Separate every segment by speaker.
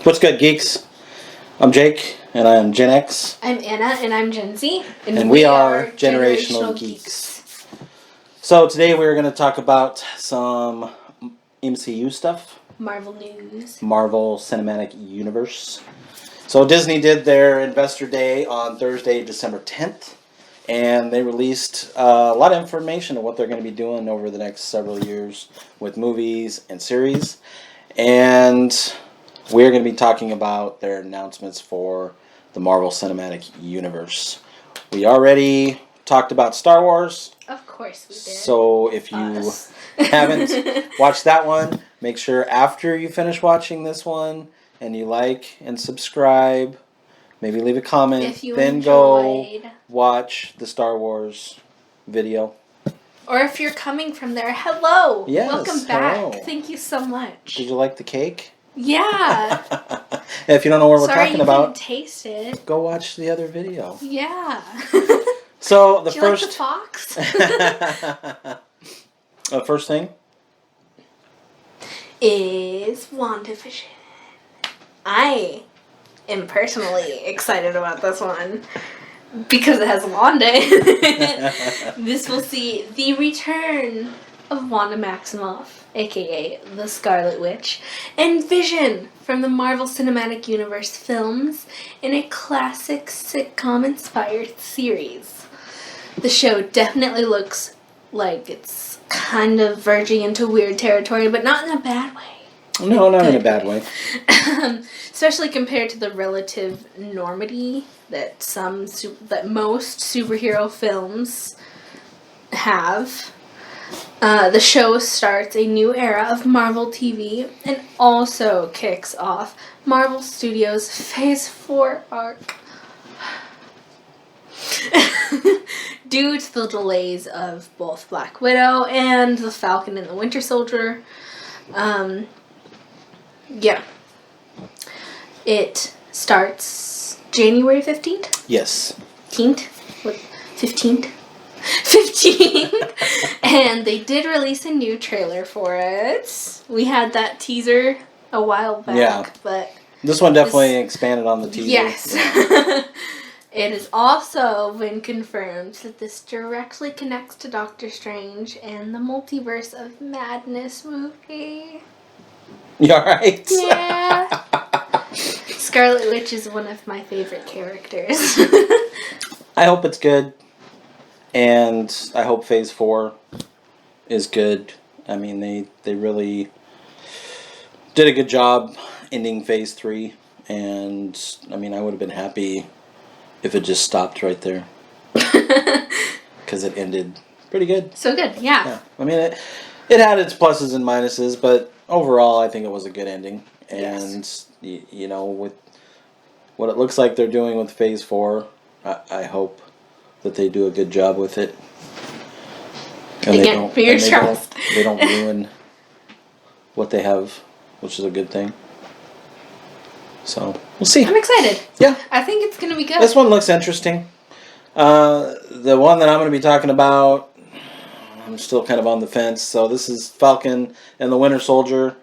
Speaker 1: What's good, geeks? I'm Jake, and I'm Gen X.
Speaker 2: I'm Anna, and I'm Gen Z.
Speaker 1: And we are Generational Geeks. So today we're going to talk about some MCU stuff.
Speaker 2: Marvel news.
Speaker 1: Marvel Cinematic Universe. So Disney did their Investor Day on Thursday, December 10th. And they released a lot of information on what they're going to be doing over the next several years with movies and series. And we're going to be talking about their announcements for the Marvel Cinematic Universe. We already talked about Star Wars.
Speaker 2: Of course we did.
Speaker 1: So if you haven't watched that one, make sure after you finish watching this one and you like and subscribe, maybe leave a comment, then go watch the Star Wars video.
Speaker 2: Or if you're coming from there, hello!
Speaker 1: Yes,
Speaker 2: welcome back.
Speaker 1: hello.
Speaker 2: Thank you so much.
Speaker 1: Did you like the cake?
Speaker 2: Yeah.
Speaker 1: If you don't know what we're talking about,
Speaker 2: Sorry you couldn't taste it.
Speaker 1: Go watch the other video.
Speaker 2: Yeah.
Speaker 1: So the
Speaker 2: Did
Speaker 1: first
Speaker 2: you like the fox?
Speaker 1: The first thing
Speaker 2: is WandaVision. I am personally excited about this one because it has Wanda in it. This will see the return of Wanda Maximoff, aka the Scarlet Witch, and Vision from the Marvel Cinematic Universe films in a classic sitcom-inspired series. The show definitely looks like it's kind of verging into weird territory, but not in a bad way.
Speaker 1: No, not in a bad way.
Speaker 2: Especially compared to the relative normity that most superhero films have. The show starts a new era of Marvel TV and also kicks off Marvel Studios' Phase 4 arc. Due to the delays of both Black Widow and the Falcon and the Winter Soldier. It starts January 15th?
Speaker 1: Yes.
Speaker 2: 15th? What? 15th? 15th! And they did release a new trailer for it. We had that teaser a while back, but
Speaker 1: this one definitely expanded on the teaser.
Speaker 2: Yes. Yeah. It has also been confirmed that this directly connects to Doctor Strange and the Multiverse of Madness movie.
Speaker 1: You alright?
Speaker 2: Yeah. Scarlet Witch is one of my favorite characters.
Speaker 1: I hope it's good. And I hope Phase 4 is good. I mean, they really did a good job ending Phase 3. And, I mean, I would have been happy if it just stopped right there. Because it ended pretty good.
Speaker 2: So good, yeah.
Speaker 1: I mean, it had its pluses and minuses, but overall, I think it was a good ending. And, you know, with what it looks like they're doing with Phase 4, I hope that they do a good job with it. And they don't ruin what they have, which is a good thing. So, we'll see.
Speaker 2: I'm excited.
Speaker 1: Yeah.
Speaker 2: I think it's going to be good.
Speaker 1: This one looks interesting. The one that I'm going to be talking about, I'm still kind of on the fence. So this is Falcon and the Winter Soldier.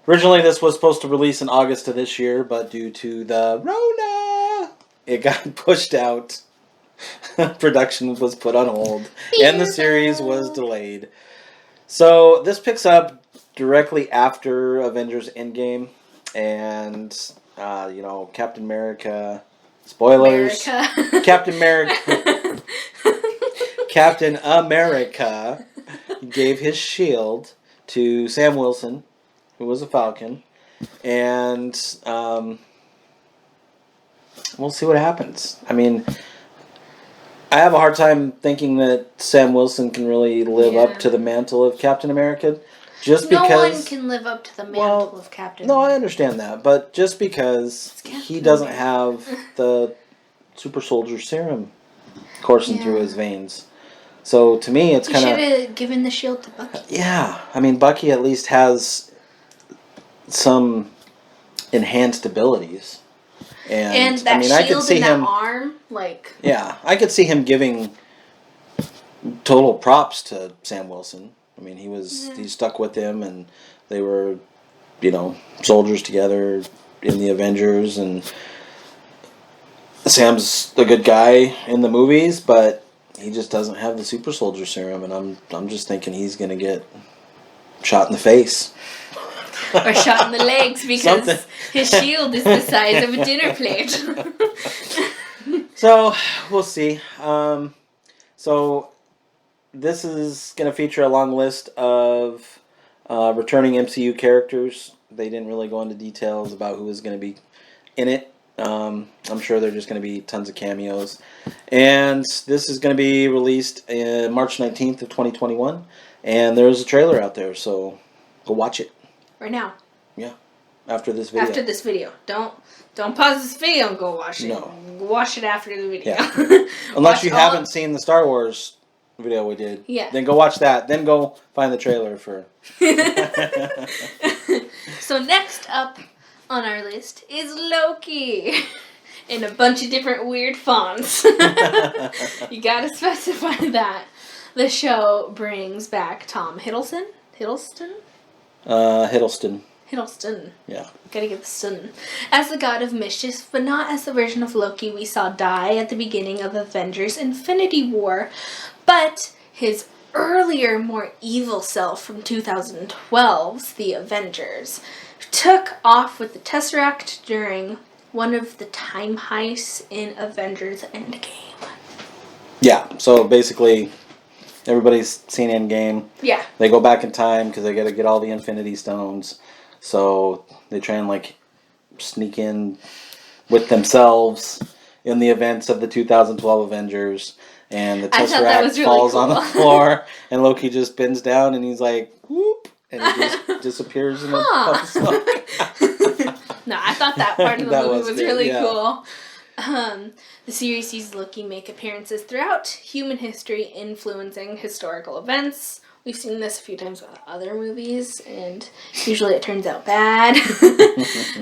Speaker 1: Originally, this was supposed to release in August of this year, but due to the Rona, it got pushed out. Production was put on hold, and the series was delayed. So this picks up directly after Avengers Endgame, and you know, Captain America. Spoilers. Captain America gave his shield to Sam Wilson, who was a Falcon, and we'll see what happens. I mean, I have a hard time thinking that Sam Wilson can really live up to the mantle of Captain America. Just because
Speaker 2: no one can live up to the mantle of Captain America.
Speaker 1: No, I understand that. But just because he doesn't have the super soldier serum coursing through his veins. So to me, it's kind of...
Speaker 2: He should have given the shield to Bucky.
Speaker 1: Yeah. I mean, Bucky at least has some enhanced abilities.
Speaker 2: And that shield in that arm, like...
Speaker 1: Yeah, I could see him giving total props to Sam Wilson. I mean, he stuck with him, and they were, you know, soldiers together in the Avengers, and Sam's a good guy in the movies, but he just doesn't have the super soldier serum, and I'm just thinking he's gonna get shot in the face.
Speaker 2: Or shot in the legs because his shield is the size of a dinner plate.
Speaker 1: So, we'll see. So, this is going to feature a long list of returning MCU characters. They didn't really go into details about who is going to be in it. I'm sure they're just going to be tons of cameos. And this is going to be released March 19th of 2021. And there's a trailer out there, so go watch it.
Speaker 2: Right now.
Speaker 1: Yeah. After this video.
Speaker 2: After this video. Don't pause this video and go watch it.
Speaker 1: No.
Speaker 2: Watch it after the video.
Speaker 1: Yeah. Unless you haven't seen the Star Wars video we did.
Speaker 2: Yeah.
Speaker 1: Then go watch that. Then go find the trailer for...
Speaker 2: So next up on our list is Loki. In a bunch of different weird fonts. You gotta specify that. The show brings back Tom Hiddleston. Hiddleston? Hiddleston.
Speaker 1: Yeah.
Speaker 2: Gotta get the stun. As the god of mischief, but not as the version of Loki we saw die at the beginning of Avengers Infinity War, but his earlier, more evil self from 2012's The Avengers, took off with the Tesseract during one of the time heists in Avengers Endgame.
Speaker 1: Yeah, so basically... Everybody's seen Endgame.
Speaker 2: Yeah.
Speaker 1: They go back in time because they got to get all the Infinity Stones. So they try and like sneak in with themselves in the events of the 2012 Avengers. And the Tesseract falls on the floor. And Loki just bends down and he's like, whoop. And he just disappears in a puff of smoke.
Speaker 2: No, I thought that part of the movie was really cool. The series sees Loki make appearances throughout human history, influencing historical events. We've seen this a few times with other movies, and usually it turns out bad.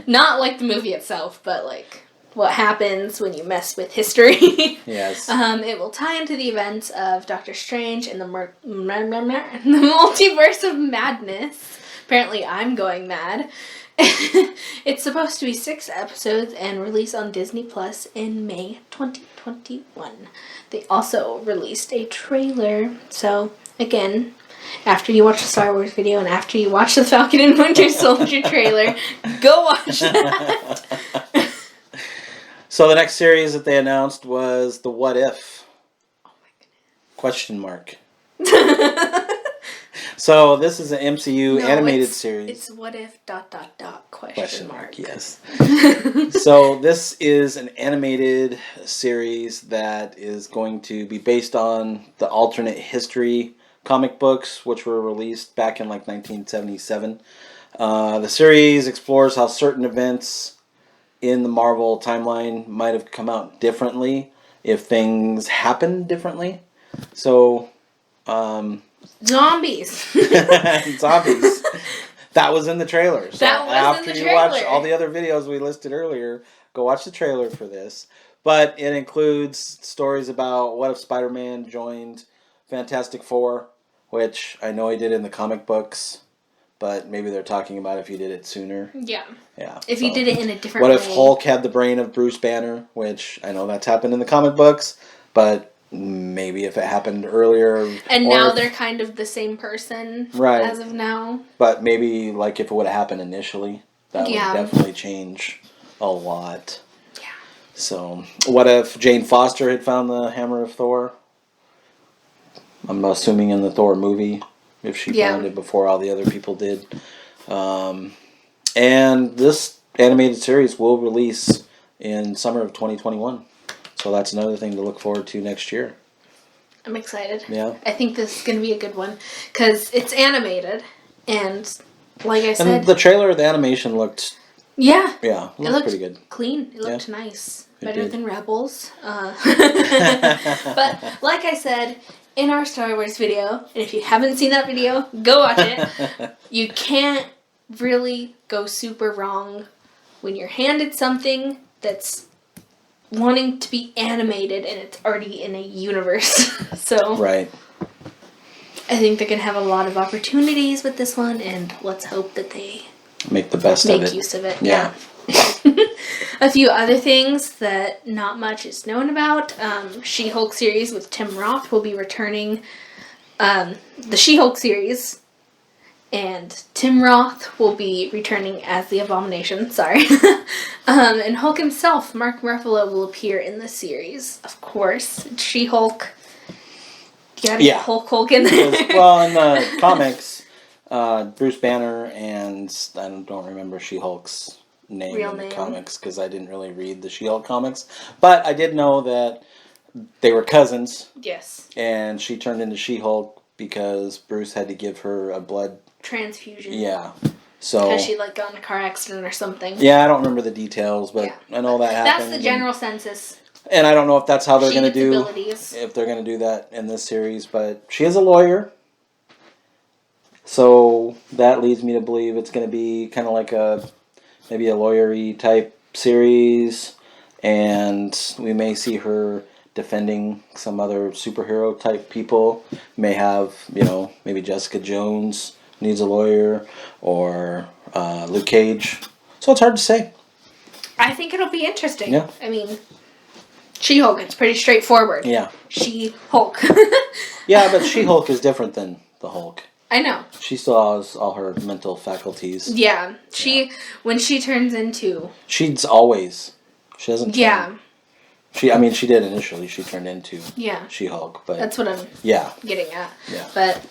Speaker 2: Not like the movie itself, but like what happens when you mess with history.
Speaker 1: Yes.
Speaker 2: It will tie into the events of Doctor Strange and the multiverse of madness. Apparently I'm going mad. It's supposed to be 6 episodes and release on Disney Plus in May 2021. They also released a trailer. So, again, after you watch the Star Wars video and after you watch the Falcon and Winter Soldier trailer, go watch that.
Speaker 1: So the next series that they announced was the What If?
Speaker 2: Oh my goodness.
Speaker 1: Question mark. So this is an MCU animated series.
Speaker 2: It's what if ... question mark.
Speaker 1: Yes. So this is an animated series that is going to be based on the alternate history comic books, which were released back in like 1977. The series explores how certain events in the Marvel timeline might have come out differently if things happened differently. So...
Speaker 2: Zombies.
Speaker 1: Zombies. That was in the trailer. So
Speaker 2: that was
Speaker 1: after
Speaker 2: in the
Speaker 1: you
Speaker 2: trailer.
Speaker 1: watch all the other videos we listed earlier, go watch the trailer for this. But it includes stories about what if Spider-Man joined Fantastic Four, which I know he did in the comic books, but maybe they're talking about if he did it sooner.
Speaker 2: Yeah.
Speaker 1: Yeah.
Speaker 2: If he did it in a different way.
Speaker 1: What if Hulk had the brain of Bruce Banner, which I know that's happened in the comic books, but maybe if it happened earlier.
Speaker 2: And now they're kind of the same person as of now.
Speaker 1: But maybe like if it would have happened initially, that would definitely change a lot.
Speaker 2: Yeah.
Speaker 1: So what if Jane Foster had found the Hammer of Thor? I'm assuming in the Thor movie, if she found it before all the other people did. And this animated series will release in summer of 2021. So that's another thing to look forward to next year.
Speaker 2: I'm excited.
Speaker 1: Yeah.
Speaker 2: I think this is going to be a good one. Because it's animated. And like I said...
Speaker 1: And the trailer, the animation looked...
Speaker 2: Yeah.
Speaker 1: Yeah, it looked pretty good.
Speaker 2: Clean. It looked nice.
Speaker 1: It
Speaker 2: Better
Speaker 1: did.
Speaker 2: than Rebels. But like I said, in our Star Wars video, and if you haven't seen that video, go watch it. You can't really go super wrong when you're handed something that's wanting to be animated and it's already in a universe. So
Speaker 1: right.
Speaker 2: I think they're going to have a lot of opportunities with this one, and let's hope that they
Speaker 1: make the best of it.
Speaker 2: Make use of it.
Speaker 1: Yeah.
Speaker 2: A few other things that not much is known about. She-Hulk series with Tim Roth will be returning. The She-Hulk series. And Tim Roth will be returning as the Abomination. Sorry. And Hulk himself, Mark Ruffalo, will appear in the series. Of course. It's She-Hulk. You gotta get Hulk in there.
Speaker 1: Well, in the comics, Bruce Banner and I don't remember She-Hulk's name in the comics because I didn't really read the She-Hulk comics. But I did know that they were cousins.
Speaker 2: Yes.
Speaker 1: And she turned into She-Hulk because Bruce had to give her a blood
Speaker 2: transfusion.
Speaker 1: Yeah. So
Speaker 2: because she got in a car accident or something.
Speaker 1: Yeah, I don't remember the details, but I know that happened.
Speaker 2: That's the general census.
Speaker 1: And I don't know if that's how they're going to do
Speaker 2: abilities.
Speaker 1: If they're going to do that in this series, but she is a lawyer. So that leads me to believe it's going to be kind of like maybe a lawyer-y type series, and we may see her defending some other superhero type people. May have, maybe Jessica Jones needs a lawyer, or Luke Cage. So it's hard to say.
Speaker 2: I think it'll be interesting.
Speaker 1: Yeah.
Speaker 2: I mean, She-Hulk, it's pretty straightforward.
Speaker 1: Yeah.
Speaker 2: She-Hulk.
Speaker 1: Yeah, but She-Hulk is different than the Hulk.
Speaker 2: I know.
Speaker 1: She still has all her mental faculties.
Speaker 2: Yeah. When she turns into... She
Speaker 1: doesn't
Speaker 2: Yeah.
Speaker 1: Turn, she did initially. She turned into She-Hulk, but...
Speaker 2: That's what I'm getting at.
Speaker 1: Yeah.
Speaker 2: But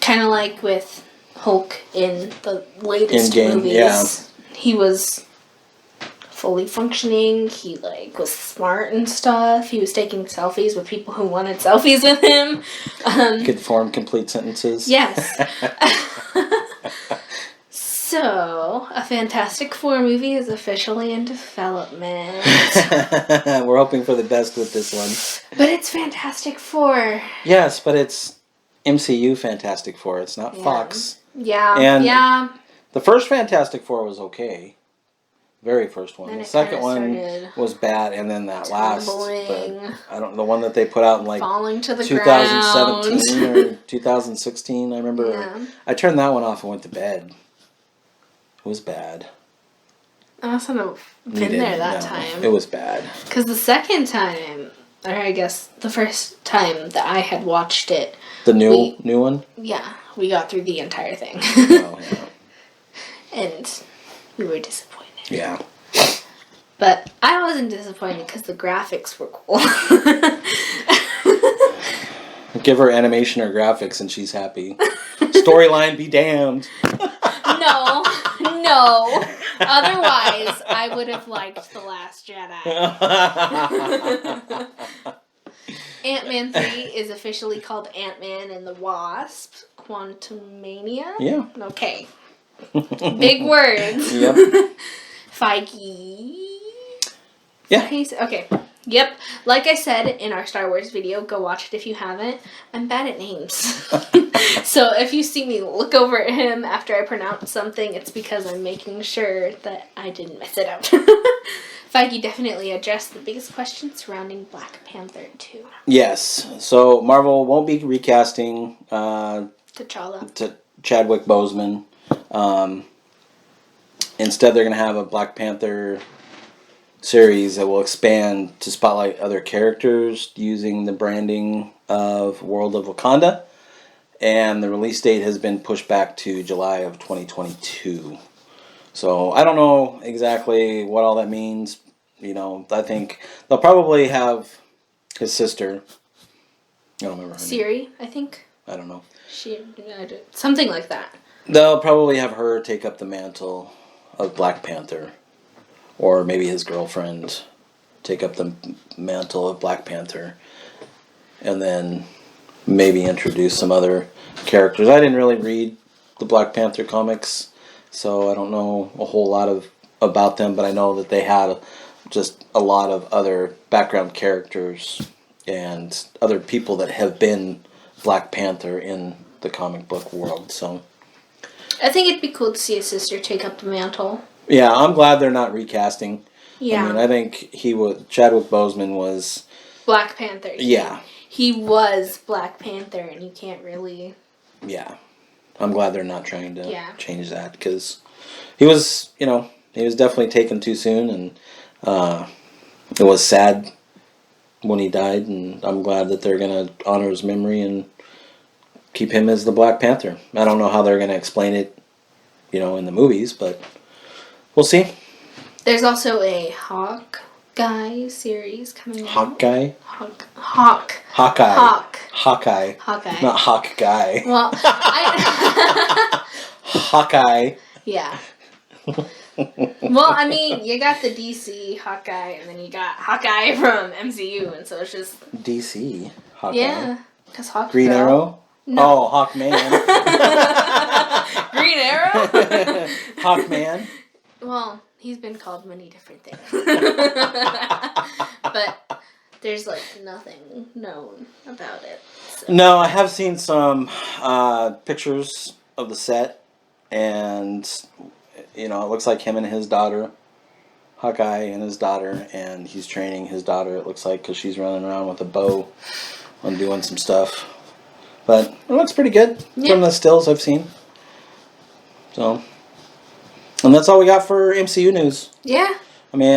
Speaker 2: kind of like with Hulk in the latest movies, he was fully functioning. He was smart and stuff. He was taking selfies with people who wanted selfies with him.
Speaker 1: He could form complete sentences.
Speaker 2: Yes. So, a Fantastic Four movie is officially in development.
Speaker 1: We're hoping for the best with this one.
Speaker 2: But it's Fantastic Four.
Speaker 1: Yes, but it's MCU Fantastic Four. It's not Fox.
Speaker 2: Yeah.
Speaker 1: And the first Fantastic Four was okay. Very first one. The second one was bad, and then that last, the one that they put out in
Speaker 2: falling to the
Speaker 1: 2017
Speaker 2: ground.
Speaker 1: or 2016. I remember I turned that one off and went to bed. It was bad.
Speaker 2: I must have been there that time.
Speaker 1: It was bad.
Speaker 2: Because the second time, or I guess the first time that I had watched it,
Speaker 1: the new one.
Speaker 2: Yeah, we got through the entire thing.
Speaker 1: Oh yeah.
Speaker 2: And we were disappointed.
Speaker 1: Yeah.
Speaker 2: But I wasn't disappointed because the graphics were cool.
Speaker 1: Give her animation or graphics and she's happy. Storyline be damned.
Speaker 2: No. Otherwise, I would have liked The Last Jedi. Ant-Man 3 is officially called Ant-Man and the Wasp. Quantumania?
Speaker 1: Yeah.
Speaker 2: Okay. Big words.
Speaker 1: Yep.
Speaker 2: Feige.
Speaker 1: Yeah.
Speaker 2: Okay. Yep. Like I said in our Star Wars video, go watch it if you haven't. I'm bad at names. So if you see me look over at him after I pronounce something, it's because I'm making sure that I didn't mess it up. Feige definitely addressed the biggest question surrounding Black Panther 2.
Speaker 1: Yes. So Marvel won't be recasting
Speaker 2: T'Challa.
Speaker 1: To Chadwick Boseman. Instead, they're going to have a Black Panther series that will expand to spotlight other characters using the branding of World of Wakanda. And the release date has been pushed back to July of 2022. So I don't know exactly what all that means. I think they'll probably have his sister. I don't remember her
Speaker 2: Siri,
Speaker 1: name.
Speaker 2: I think.
Speaker 1: I don't know.
Speaker 2: Something like that.
Speaker 1: They'll probably have her take up the mantle of Black Panther. Or maybe his girlfriend take up the mantle of Black Panther. And then maybe introduce some other characters. I didn't really read the Black Panther comics, so I don't know a whole lot about them, but I know that they had just a lot of other background characters and other people that have been Black Panther in the comic book world. So
Speaker 2: I think it'd be cool to see his sister take up the mantle.
Speaker 1: Yeah, I'm glad they're not recasting.
Speaker 2: Yeah.
Speaker 1: I think Chadwick Boseman was
Speaker 2: Black Panther.
Speaker 1: Yeah.
Speaker 2: He was Black Panther, and you can't really...
Speaker 1: Yeah. I'm glad they're not trying to
Speaker 2: Yeah.
Speaker 1: change that, because he was, he was definitely taken too soon, and it was sad when he died, and I'm glad that they're going to honor his memory and keep him as the Black Panther. I don't know how they're going to explain it, in the movies, but we'll see.
Speaker 2: There's also a Hawkeye series coming out.
Speaker 1: Hawkeye?
Speaker 2: Hawkeye.
Speaker 1: Hawkeye. Not Hawkeye.
Speaker 2: Well,
Speaker 1: Hawkeye.
Speaker 2: Yeah. Well, I mean, you got the DC Hawkeye, and then you got Hawkeye from MCU, and so it's just...
Speaker 1: DC Hawkeye?
Speaker 2: Yeah. Because Hawkeye...
Speaker 1: Green Arrow?
Speaker 2: No.
Speaker 1: Oh, Hawkman.
Speaker 2: Green Arrow?
Speaker 1: Hawkman?
Speaker 2: Well, he's been called many different things. But there's, nothing known about it. So.
Speaker 1: No, I have seen some pictures of the set, and, it looks like him and his daughter, Hawkeye and his daughter, and he's training his daughter, it looks like, because she's running around with a bow and doing some stuff. But it looks pretty good from the stills I've seen. So, and that's all we got for MCU news.
Speaker 2: Yeah.
Speaker 1: I mean,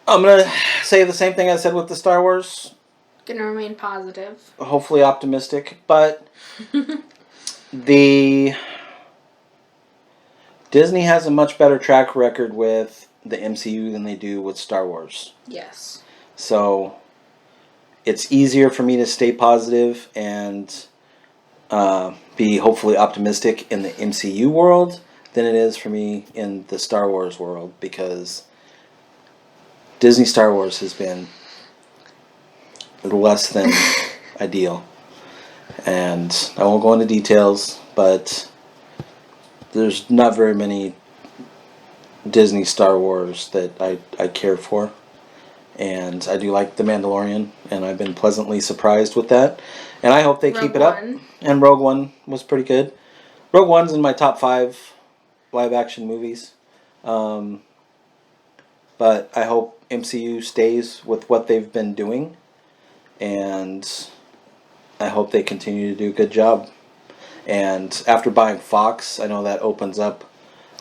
Speaker 1: I'm going to say the same thing I said with the Star Wars.
Speaker 2: Gonna remain positive.
Speaker 1: Hopefully optimistic, but Disney has a much better track record with the MCU than they do with Star Wars.
Speaker 2: Yes.
Speaker 1: So it's easier for me to stay positive and be hopefully optimistic in the MCU world than it is for me in the Star Wars world, because Disney Star Wars has been less than ideal. And I won't go into details, but there's not very many Disney Star Wars that I care for. And I do like The Mandalorian, and I've been pleasantly surprised with that. And I hope they keep it up. And Rogue One was pretty good. Rogue One's in my top 5 live-action movies. But I hope MCU stays with what they've been doing. And I hope they continue to do a good job. And after buying Fox, I know that opens up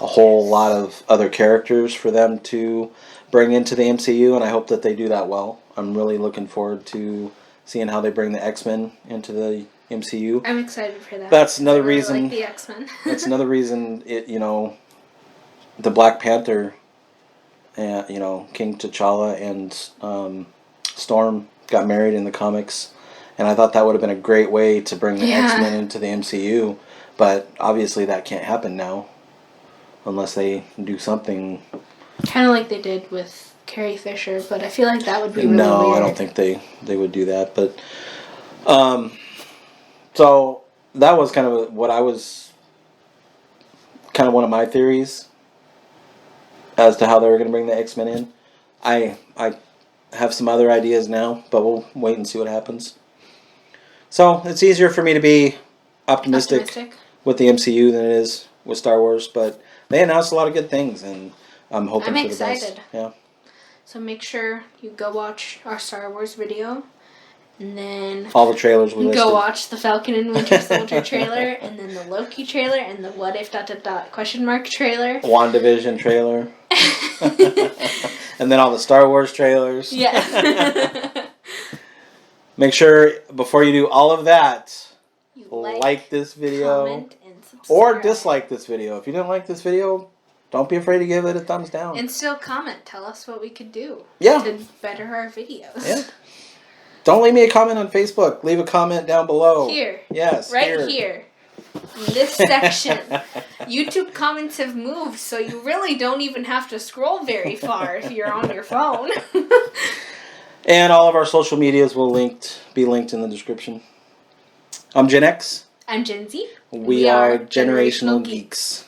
Speaker 1: a whole lot of other characters for them to bring into the MCU, and I hope that they do that well. I'm really looking forward to seeing how they bring the X-Men into the MCU.
Speaker 2: I'm excited for that.
Speaker 1: That's another
Speaker 2: I really
Speaker 1: reason.
Speaker 2: like the X-Men.
Speaker 1: That's another reason. The Black Panther, King T'Challa and Storm got married in the comics, and I thought that would have been a great way to bring the X-Men into the MCU. But obviously, that can't happen now, unless they do something.
Speaker 2: Kind of like they did with Carrie Fisher, but I feel like that would be really weird.
Speaker 1: No, I don't think they would do that. But so that was kind of one of my theories as to how they were going to bring the X-Men in. I have some other ideas now, but we'll wait and see what happens. So it's easier for me to be optimistic with the MCU than it is with Star Wars, but they announced a lot of good things, and I'm hoping for the best. I'm excited. Yeah.
Speaker 2: So make sure you go watch our Star Wars video, and then
Speaker 1: all the trailers we listed.
Speaker 2: Go watch the Falcon and Winter Soldier trailer, and then the Loki trailer, and the What If ... trailer.
Speaker 1: WandaVision trailer. And then all the Star Wars trailers.
Speaker 2: Yeah.
Speaker 1: Make sure before you do all of that,
Speaker 2: you
Speaker 1: like this video,
Speaker 2: comment, and subscribe.
Speaker 1: Or dislike this video. If you didn't like this video, don't be afraid to give it a thumbs down.
Speaker 2: And still comment. Tell us what we could do
Speaker 1: to
Speaker 2: better our videos.
Speaker 1: Yeah. Don't leave me a comment on Facebook. Leave a comment down below.
Speaker 2: Here.
Speaker 1: Yes.
Speaker 2: Right here. In this section. YouTube comments have moved, so you really don't even have to scroll very far if you're on your phone.
Speaker 1: And all of our social medias will be linked in the description. I'm Gen X.
Speaker 2: I'm Gen Z.
Speaker 1: We are Generational Geeks.